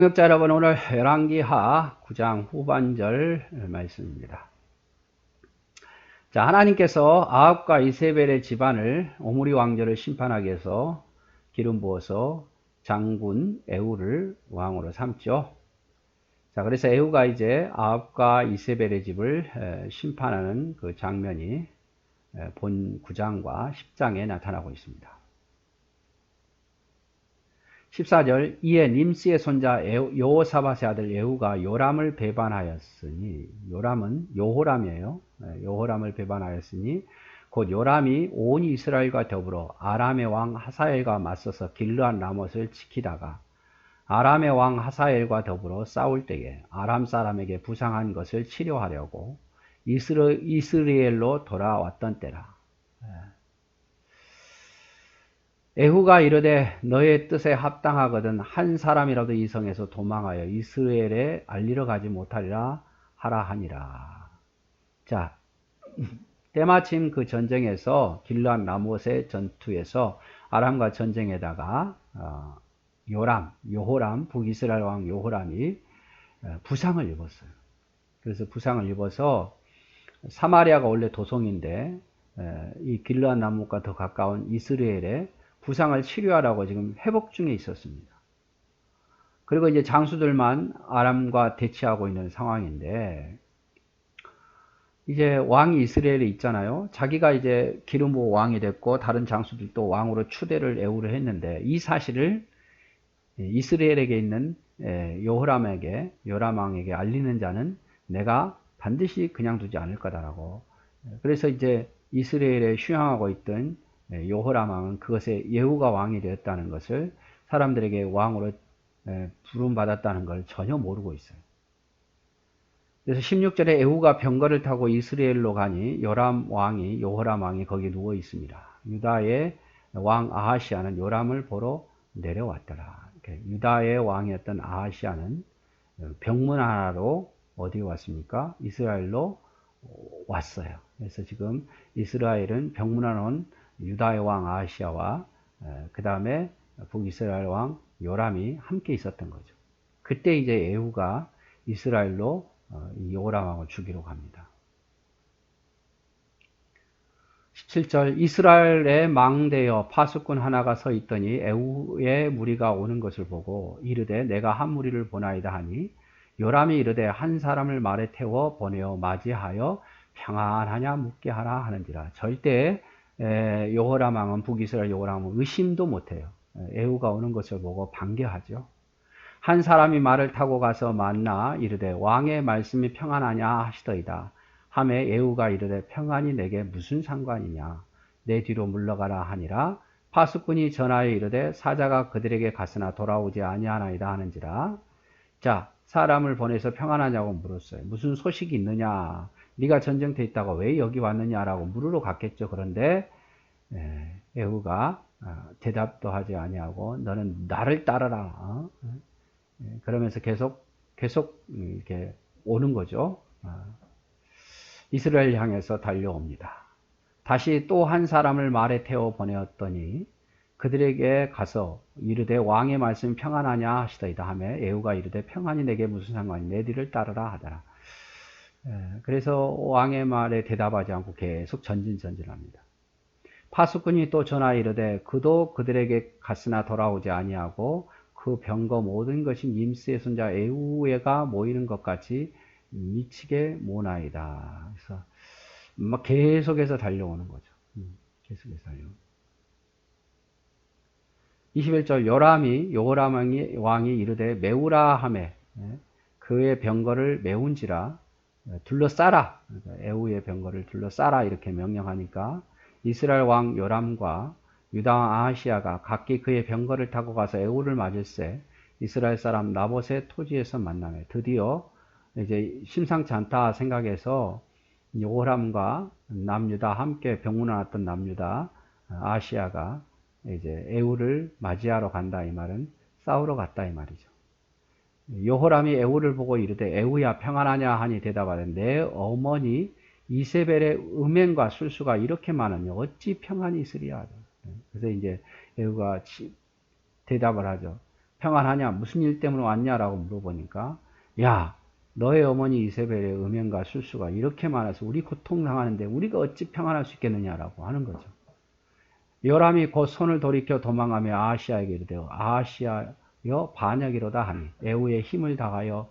구독자 여러분, 오늘 열왕기하 9장 후반절 말씀입니다. 자, 하나님께서 아합과 이세벨의 집안을 오므리 왕조를 심판하기 위해서 기름 부어서 장군 에후를 왕으로 삼죠. 자, 그래서 에후가 이제 아합과 이세벨의 집을 심판하는 그 장면이 본 9장과 10장에 나타나고 있습니다. 14절 이에 님스의 손자 여호사밧의 아들 예후가 요람을 배반하였으니, 요람은 여호람이에요. 여호람을 배반하였으니 곧 요람이 온 이스라엘과 더불어 아람의 왕 하사엘과 맞서서 길르앗 라못을 지키다가 아람의 왕 하사엘과 더불어 싸울 때에 아람 사람에게 부상한 것을 치료하려고 이스라엘로 돌아왔던 때라. 에후가 이르되 너의 뜻에 합당하거든 한 사람이라도 이 성에서 도망하여 이스라엘에 알리러 가지 못하리라 하라 하니라. 자, 때마침 그 전쟁에서 길르앗 라못의 전투에서 아람과 전쟁에다가 여호람 북이스라엘 왕 여호람이 부상을 입었어요. 그래서 부상을 입어서 사마리아가 원래 도성인데 이 길르앗 라못과 더 가까운 이스라엘에 부상을 치료하라고 지금 회복 중에 있었습니다. 그리고 이제 장수들만 아람과 대치하고 있는 상황인데, 이제 왕이 이스라엘에 있잖아요. 자기가 이제 기름 부어 왕이 됐고 다른 장수들도 왕으로 추대를 에후를 했는데, 이 사실을 이스라엘에게 있는 여호람에게, 요람 왕에게 알리는 자는 내가 반드시 그냥 두지 않을 거다라고. 그래서 이제 이스라엘에 휴양하고 있던 여호람 왕은 그것에 예후가 왕이 되었다는 것을, 사람들에게 왕으로 부름받았다는 걸 전혀 모르고 있어요. 그래서 16절에 에후가 병거를 타고 이스라엘로 가니 여호람 왕이 거기 누워 있습니다. 유다의 왕 아하시아는 요람을 보러 내려왔더라. 유다의 왕이었던 아하시아는 병문 하나로 어디 왔습니까? 이스라엘로 왔어요. 그래서 지금 이스라엘은 병문 하나 온 유다의 왕 아하시아와 그 다음에 북이스라엘 왕 요람이 함께 있었던 거죠. 그때 이제 에후가 이스라엘로 요람 왕을 죽이러 갑니다. 17절 이스라엘에 망대여 파수꾼 하나가 서 있더니 에후의 무리가 오는 것을 보고 이르되 내가 한 무리를 보나이다 하니, 요람이 이르되 한 사람을 말에 태워 보내어 맞이하여 평안하냐 묻게 하라 하는지라. 절대 여호람 왕은, 북이스라엘 여호람 왕은 의심도 못해요. 에후가 오는 것을 보고 반겨하죠. 한 사람이 말을 타고 가서 만나 이르되 왕의 말씀이 평안하냐 하시더이다. 하매 에후가 이르되 평안이 내게 무슨 상관이냐, 내 뒤로 물러가라 하니라. 파수꾼이 전하여 이르되 사자가 그들에게 갔으나 돌아오지 아니하나이다 하는지라. 자, 사람을 보내서 평안하냐고 물었어요. 무슨 소식이 있느냐, 네가 전쟁터에 있다가 왜 여기 왔느냐라고 물으러 갔겠죠. 그런데 에후가 대답도 하지 아니하고 너는 나를 따르라. 그러면서 계속 이렇게 오는 거죠. 이스라엘 향해서 달려옵니다. 다시 또 한 사람을 말에 태워 보내었더니 그들에게 가서 이르되 왕의 말씀이 평안하냐 하시더이다 하며 에후가 이르되 평안이 내게 무슨 상관이, 내 뒤를 따르라 하더라. 그래서 왕의 말에 대답하지 않고 계속 전진합니다. 파수꾼이 또 전하여 이르되 그도 그들에게 갔으나 돌아오지 아니하고 그 병거 모든 것이 님스의 손자 에후가 모이는 것 같이 미치게 모나이다. 그래서 막 계속해서 달려오는 거죠. 계속해서 달려오는. 21절 여호람 왕이 이르되 메우라 하매 그의 병거를 메운지라. 둘러싸라. 에후의 병거를 둘러싸라 이렇게 명령하니까 이스라엘 왕 요람과 유다 왕 아하시아가 각기 그의 병거를 타고 가서 에후를 맞을세 이스라엘 사람 나봇의 토지에서 만나매, 드디어 이제 심상치 않다 생각해서 여호람과 남유다 함께 병문안 왔던 남유다 아하시아가 이제 에후를 맞이하러 간다, 이 말은 싸우러 갔다 이 말이죠. 여호람이 에후를 보고 이르되 에후야 평안하냐 하니 대답하되 내 어머니 이세벨의 음행과 술수가 이렇게 많으니 어찌 평안이 있으리야. 그래서 이제 에후가 대답을 하죠. 평안하냐? 무슨 일 때문에 왔냐라고 물어보니까 야, 너의 어머니 이세벨의 음행과 술수가 이렇게 많아서 우리 고통당하는데 우리가 어찌 평안할 수 있겠느냐라고 하는 거죠. 요람이 곧 손을 돌이켜 도망하며 아하시아에게 이르되 아하시아여 반역이로다 하니 에후가 힘을 다하여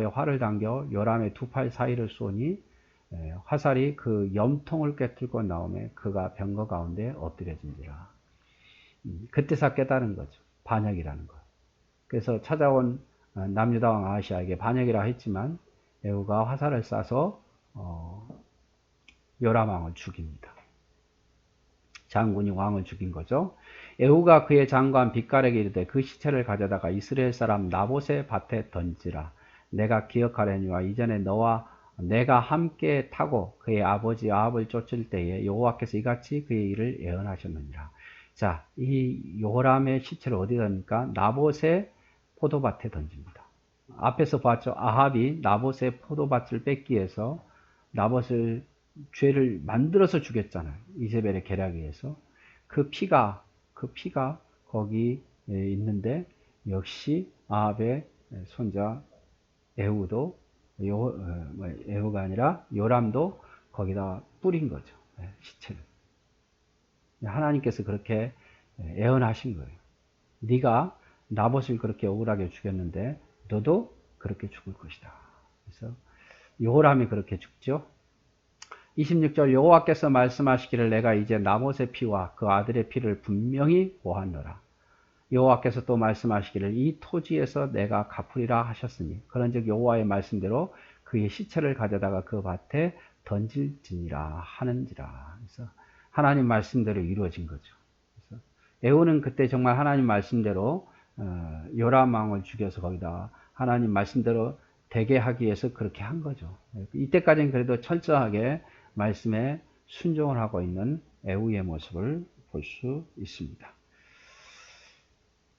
활을 당겨 요람의 두 팔 사이를 쏘니 화살이 그 염통을 꿰뚫고 나오매 그가 병거 가운데 엎드려진지라. 그때서 깨달은 거죠. 반역이라는 것. 그래서 찾아온 남유다왕 아하시아에게 반역이라 했지만 에후가 화살을 쏴서 요람왕을 죽입니다. 장군이 왕을 죽인 거죠. 에후가 그의 장관 빗갈에게 이르되 그 시체를 가져다가 이스라엘 사람 나봇의 밭에 던지라. 내가 기억하려니와 이전에 너와 내가 함께 타고 그의 아버지 아합을 쫓을 때에 여호와께서 이같이 그의 일을 예언하셨느니라. 자, 이 요람의 시체를 어디 던집니까? 나봇의 포도밭에 던집니다. 앞에서 봤죠. 아합이 나봇의 포도밭을 뺏기 위해서 나봇을 죄를 만들어서 죽였잖아요. 이세벨의 계략에 의해서. 그 피가 거기 있는데 역시 아합의 손자 에후도 에후가 아니라 요람도 거기다 뿌린 거죠. 시체를. 하나님께서 그렇게 예언하신 거예요. 네가 나봇을 그렇게 억울하게 죽였는데 너도 그렇게 죽을 것이다. 그래서 요람이 그렇게 죽죠. 26절 여호와께서 말씀하시기를 내가 이제 나봇의 피와 그 아들의 피를 분명히 보았노라. 여호와께서 또 말씀하시기를 이 토지에서 내가 갚으리라 하셨으니 그런즉 여호와의 말씀대로 그의 시체를 가져다가 그 밭에 던질지니라 하는지라. 그래서 하나님 말씀대로 이루어진 거죠. 그래서 에후는 그때 정말 하나님 말씀대로 요람 왕을 죽여서 거기다 하나님 말씀대로 되게 하기 위해서 그렇게 한 거죠. 이때까지는 그래도 철저하게 말씀에 순종을 하고 있는 에후의 모습을 볼 수 있습니다.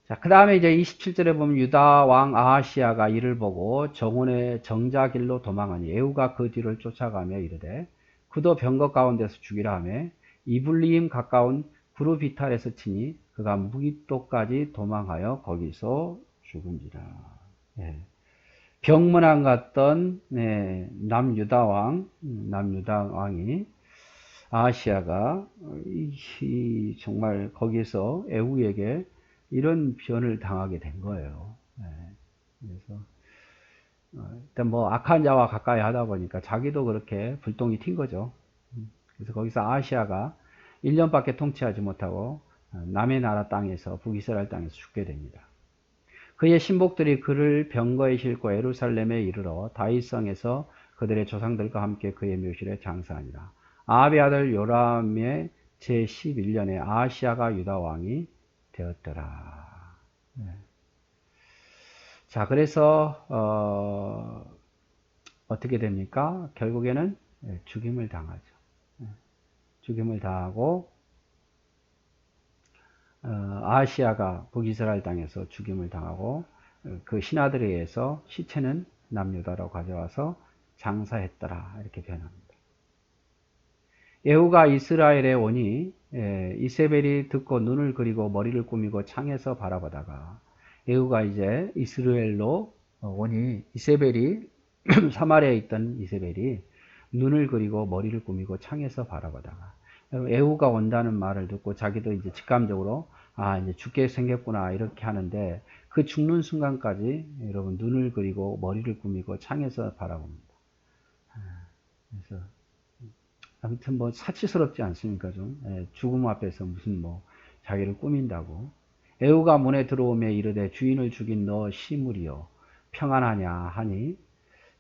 자, 그 다음에 이제 27절에 보면 유다 왕 아하시아가 이를 보고 정원의 정자길로 도망하니 에후가 그 뒤를 쫓아가며 이르되 그도 병거 가운데서 죽이라 하며 이블리임 가까운 구르비탈에서 치니 그가 무기토까지 도망하여 거기서 죽은지라. 예. 병문안 갔던 남유다왕이 아하시아가 정말 거기서 에후에게 이런 변을 당하게 된 거예요. 그래서 일단 뭐 악한 자와 가까이 하다 보니까 자기도 그렇게 불똥이 튄 거죠. 그래서 거기서 아하시아가 1년밖에 통치하지 못하고 남의 나라 땅에서 북이스라엘 땅에서 죽게 됩니다. 그의 신복들이 그를 병거에 싣고 예루살렘에 이르러 다윗성에서 그들의 조상들과 함께 그의 묘실에 장사하니라. 아합의 아들 요람의 제11년에 아하시아가 유다 왕이 되었더라. 자, 그래서 어떻게 됩니까? 결국에는 죽임을 당하죠. 죽임을 당하고 아하시아가 북이스라엘 땅에서 죽임을 당하고 그 신하들에 의해서 시체는 남유다로 가져와서 장사했더라. 이렇게 표현합니다. 에후가 이스라엘에 오니 이세벨이 듣고 눈을 그리고 머리를 꾸미고 창에서 바라보다가 에후가 이제 이스라엘로 오니 이세벨이 사마리아에 있던 이세벨이 눈을 그리고 머리를 꾸미고 창에서 바라보다가 에후가 온다는 말을 듣고 자기도 이제 직감적으로 이제 죽게 생겼구나 이렇게 하는데 그 죽는 순간까지 여러분 눈을 그리고 머리를 꾸미고 창에서 바라봅니다. 그래서 아무튼 뭐 사치스럽지 않습니까? 좀 죽음 앞에서 무슨 뭐 자기를 꾸민다고. 에후가 문에 들어오며 이르되 주인을 죽인 너 시므리여 평안하냐 하니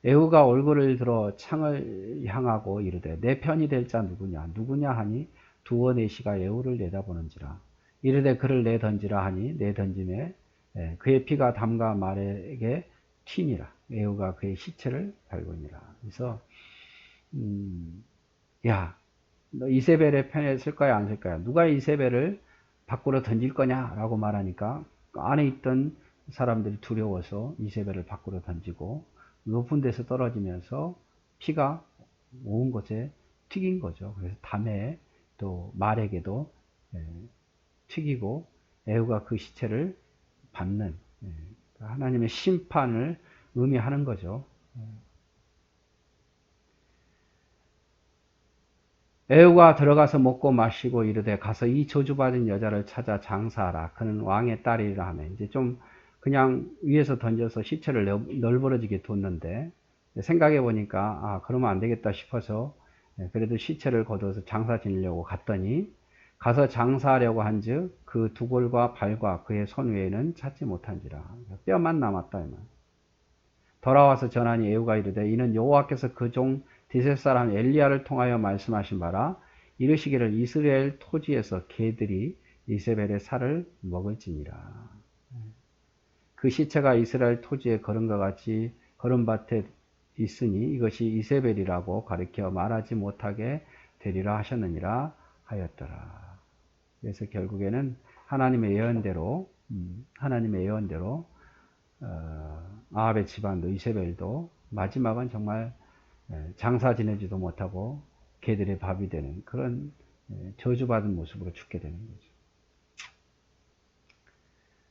에후가 얼굴을 들어 창을 향하고 이르되 내 편이 될 자 누구냐 하니 두어 내시가 에후를 내다보는지라. 이르되 그를 내던지라 하니 내던짐에 그의 피가 담과 말에게 튀니라. 에후가 그의 시체를 밟으니라. 그래서 야, 너 이세벨의 편에 쓸 거야 안 쓸 거야? 누가 이세벨을 밖으로 던질 거냐라고 말하니까 안에 있던 사람들이 두려워서 이세벨을 밖으로 던지고 높은 데서 떨어지면서 피가 온 곳에 튀긴 거죠. 그래서 담에 또 말에게도 튀기고 에후가 그 시체를 받는, 하나님의 심판을 의미하는 거죠. 에후가 들어가서 먹고 마시고 이르되 가서 이 저주받은 여자를 찾아 장사하라. 그는 왕의 딸이라 하네. 이제 좀 그냥 위에서 던져서 시체를 널브러지게 뒀는데 생각해 보니까 그러면 안 되겠다 싶어서 그래도 시체를 걷어서 장사 지내려고 갔더니 가서 장사하려고 한즉 그 두 골과 발과 그의 손 외에는 찾지 못한지라. 뼈만 남았다. 돌아와서 전하니 에후가 이르되 이는 여호와께서 그 종 디셋 사람 엘리야를 통하여 말씀하신 바라. 이르시기를 이스라엘 토지에서 개들이 이세벨의 살을 먹을지니라. 그 시체가 이스라엘 토지에 걸음과 같이 걸음밭에 있으니 이것이 이세벨이라고 가리켜 말하지 못하게 되리라 하셨느니라 하였더라. 그래서 결국에는 하나님의 예언대로 아합의 집안도 이세벨도 마지막은 정말 장사 지내지도 못하고 개들의 밥이 되는 그런 저주받은 모습으로 죽게 되는 거죠.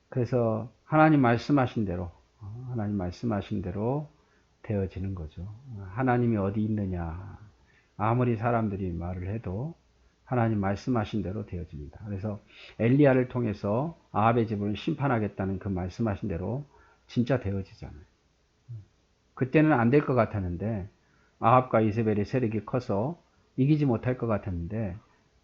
그래서 하나님 말씀하신 대로 되어지는 거죠. 하나님이 어디 있느냐 아무리 사람들이 말을 해도 하나님 말씀하신 대로 되어집니다. 그래서 엘리야를 통해서 아합의 집을 심판하겠다는 그 말씀하신 대로 진짜 되어지잖아요. 그때는 안 될 것 같았는데 아합과 이세벨의 세력이 커서 이기지 못할 것 같았는데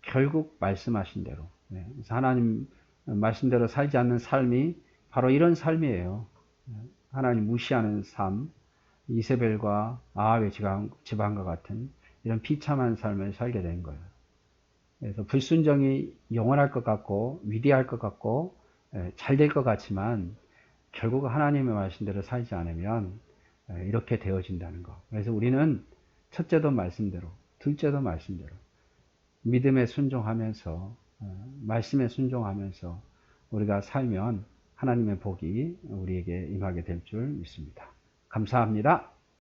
결국 말씀하신 대로, 그래서 하나님 말씀대로 살지 않는 삶이 바로 이런 삶이에요. 하나님 무시하는 삶, 이세벨과 아합의 집안과 같은 이런 비참한 삶을 살게 된 거예요. 그래서 불순종이 영원할 것 같고 위대할 것 같고 잘 될 것 같지만 결국 하나님의 말씀대로 살지 않으면 이렇게 되어진다는 거. 그래서 우리는 첫째도 말씀대로, 둘째도 말씀대로 믿음에 순종하면서 말씀에 순종하면서 우리가 살면 하나님의 복이 우리에게 임하게 될 줄 믿습니다. 감사합니다.